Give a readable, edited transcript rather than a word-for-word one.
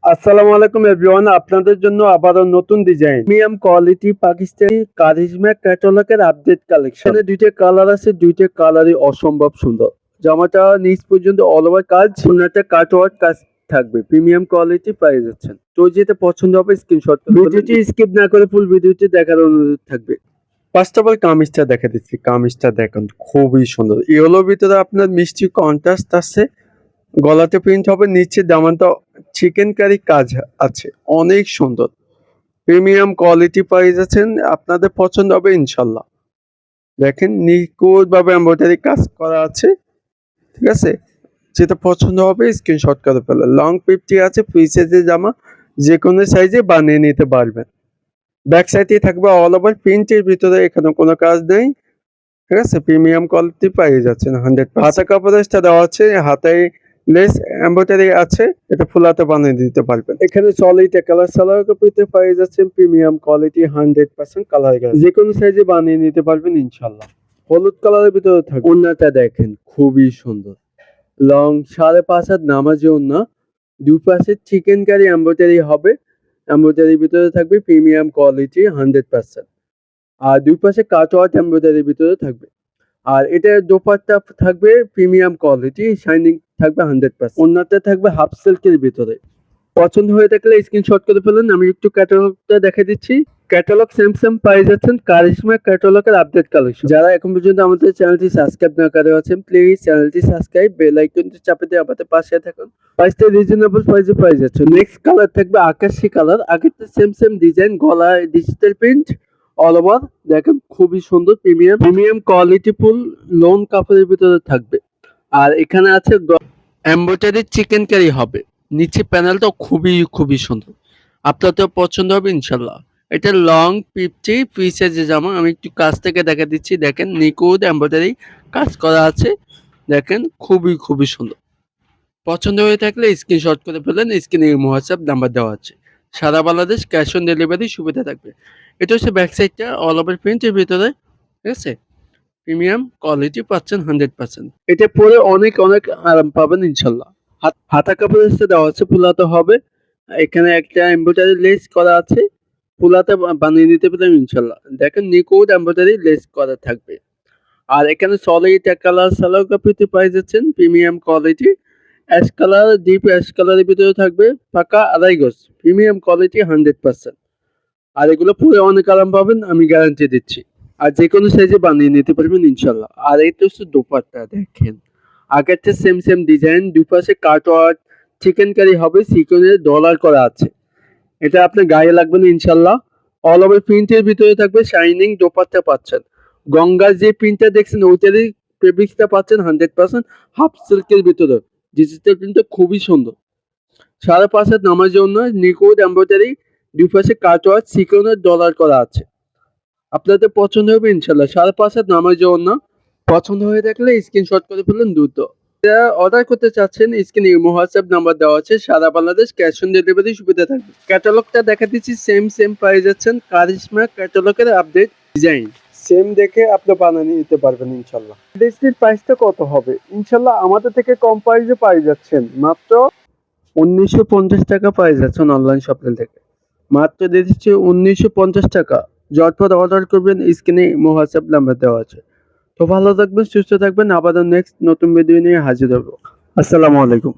আসসালামু আলাইকুম এভরিওয়ান, আপনাদের জন্য আবারও নতুন design premium quality Pakistani charisma ক্যাটালগের আপডেট কালেকশন। এখানে দুইটা কালার আছে, দুইটা কালারই অসম্ভব সুন্দর। জামাটা নিচ পর্যন্ত অল ওভার কাজ, একটা কাটওয়ার্ক কাজ থাকবে। প্রিমিয়াম কোয়ালিটি পেয়ে যাচ্ছেন। তো যেটা পছন্দ হবে স্ক্রিনশট করে ভিডিওটি স্কিপ না করে ফুল ভিডিওটি দেখার অনুরোধ থাকবে। ফার্স্ট অফ অল কামিজটা দেখা দিচ্ছি। কামিজটা দেখুন খুবই সুন্দর, ইয়েলোর ভিতরে আপনার মিষ্টি কন্ট্রাস্ট আছে, গলাতে প্রিন্ট হবে, নিচে দামানটা চিকেন কারি কাজ আছে, অনেক সুন্দর। প্রিমিয়াম কোয়ালিটি পেয়ে যাচ্ছেন, আপনাদের পছন্দ হবে ইনশাল্লাহ। দেখেন নিখুঁত ভাবে এমব্রয়ডারি কাজ করা আছে, ঠিক আছে। যেটা পছন্দ হবে স্ক্রিনশট করে ফেলে। লং 50 আছে, ফ্রি সাইজের জামা, যে কোনো সাইজে বানিয়ে নিতে পারবেন। ব্যাক সাইডে থাকবে অল ওভার প্রিন্টের ভিতরে, এখানে কোনো কাজ নেই, ঠিক আছে। প্রিমিয়াম কোয়ালিটি পেয়ে যাচ্ছেন 100%। হাতা কাপড়টা দেওয়া আছে, হাতায় লেস এমব্রয়ডারি আছে, এটা ফুলাতে বানিয়ে দিতে পারবেন। এখানে সলিড কালার সালোয়ার কাপড়তে পেয়ে যাচ্ছেন প্রিমিয়াম কোয়ালিটি 100% কালার গ্যাস, যে কোনো সাইজে বানিয়ে নিতে পারবেন ইনশাল্লাহ। হলুদ কালারের ভিতরে থাকে। ওন্নাটা দেখেন খুবই সুন্দর, লং 5.5 হাত নামাজি ওন্না, দুপাশে চিকেন কারি এমব্রয়ডারি হবে। এমব্রয়ডারির ভিতরে থাকবে প্রিমিয়াম কোয়ালিটি 100%, আর দুই পাশে কাটওয়ার্ক এমব্রয়ডারির ভিতরে থাকবে। আর এটার দোপাট্টা থাকবে প্রিমিয়াম কোয়ালিটি, শাইনিং থাকবে 100%। ওন্নাটা থাকবে হাফ সিল্কের ভিতরে। পছন্দ হয়ে থাকলে স্ক্রিনশট করে ফেলুন। আমি একটু ক্যাটালগটা দেখে দিচ্ছি। ক্যাটালগ সেম পেয়ে যাচ্ছেন কারিশমা ক্যাটালগের আপডেট কালেকশন। যারা এখন পর্যন্ত আমাদের চ্যানেলটি সাবস্ক্রাইব না করে আছেন, প্লিজ চ্যানেলটি সাবস্ক্রাইব, বেল আইকনটি চাপে দিয়ে আমাদের পাশে থাকুন। প্রাইসটা রিজনেবল প্রাইসে পেয়ে যাচ্ছে। নেক্সট কালার থাকবে আকাশি কালার, আগেরটা সেম ডিজাইন, গলায় ডিজিটাল প্রিন্ট অল ওভার। দেখেন খুবই সুন্দর, প্রিমিয়াম কোয়ালিটি ফুল লোন কাপড়ের ভিতরে থাকবে। আর এখানে আছে এমব্রয়ডারি চিকেন কারি হবে, নিচে প্যানেলটা খুবই সুন্দর, আপনাদের পছন্দ হবে ইনশাল্লাহ। এটা লং 50 ফ্রি সাইজের জামা। আমি একটু কাছ থেকে দেখা দিচ্ছি। দেখেন নিখুঁত এমব্রয়ডারি কাজ করা আছে, দেখেন খুবই সুন্দর। পছন্দ হয়ে থাকলে স্ক্রিনশট করে ফেলেন, স্ক্রিনে হোয়াটসঅ্যাপ নাম্বার দেওয়া আছে। সারা বাংলাদেশ ক্যাশ অন ডেলিভারি সুবিধা থাকবে। এটা হচ্ছে ব্যাক সাইডটা, অল ওভার প্রিন্টের ভিতরে, ঠিক আছে। প্রিমিয়াম কোয়ালিটি পাচ্ছেন 100%। এটা পরে অনেক আরাম পাবেন ইনশাল্লাহ। হাতা কাপড়ের সাথে দেওয়া আছে, ফুলাতে হবে। এখানে একটা এমব্রয়ডারি লেস করা আছে, ফুলাতে বানিয়ে নিতে পারবেন ইনশাল্লাহ। দেখেন নিখুঁত এমব্রয়ডারি লেস করা থাকবে। আর এখানে সলিড কালার সালোয়ার কাপড়তে পেয়ে যাচ্ছেন premium quality, ash colour, deep ash কালারের ভিতরে থাকবে, পাকা আড়াই গজ, প্রিমিয়াম কোয়ালিটি 100%। আর এগুলো পরে অনেক আরাম পাবেন, আমি গ্যারান্টি দিচ্ছি। আর যে কোনো সাইজে বানিয়ে নিতে পারবেন ইনশাল্লাহ। আর এটা হচ্ছে দোপাট্টা, দেখেন আগেরটা সেম ডিজাইন, দুপাশে কাটওয়ার্ক চিকেন কারি হবে, সিকোয়েন্সের ডলার করা আছে। এটা আপনার গায়ে লাগবে না ইনশাল্লাহ। অল ওভার প্রিন্টের ভিতরে থাকবে, শাইনিং দোপাট্টা পাচ্ছেন। গঙ্গার যে প্রিন্টটা দেখছেন ওইটারই ফেব্রিক্সটা পাচ্ছেন 100%, হাফ সিল্কের ভিতরে। ডিজিটাল প্রিন্টটা খুবই সুন্দর। 5.5 হাত নামার জন্য নিখুঁত এমব্রয়ডারি, দুই পাশে কাটওয়ার্ক সিকোয়েন্সের ডলার করা আছে। আপনাদের পছন্দ হবে ইনশাল্লাহ। 5.5 হাত নামার জন্য পছন্দ হয়ে থাকলে স্ক্রিনশট করে ফেলুন দ্রুত। যারা অর্ডার করতে চাচ্ছেন স্ক্রিনে হোয়াটসঅ্যাপ নাম্বার দেওয়া আছে, সারা বাংলাদেশ ক্যাশ অন ডেলিভারি সুবিধা থাকবে। ক্যাটালগটা দেখা দিচ্ছি, সেম পেয়ে যাচ্ছেন কারিশমা ক্যাটালগের আপডেট ডিজাইন। সেম দেখে আপনি বানিয়ে নিতে পারবেন ইনশাল্লাহ। ড্রেসটির প্রাইসটা কত হবে? ইনশাল্লাহ আমাদের থেকে কম প্রাইসে পেয়ে যাচ্ছেন, মাত্র 1950 টাকা পেয়ে যাচ্ছেন অনলাইন শপিং থেকে। মাত্র দিয়ে দিচ্ছি 1950 টাকা। ঝটপট অর্ডার করবেন, স্ক্রিনে হোয়াটসঅ্যাপ নাম্বার দেওয়া আছে। তো ভালো থাকবেন, সুস্থ থাকবেন, আবারও নেক্সট নতুন ভিডিও নিয়ে হাজির হবো। আসসালামু আলাইকুম।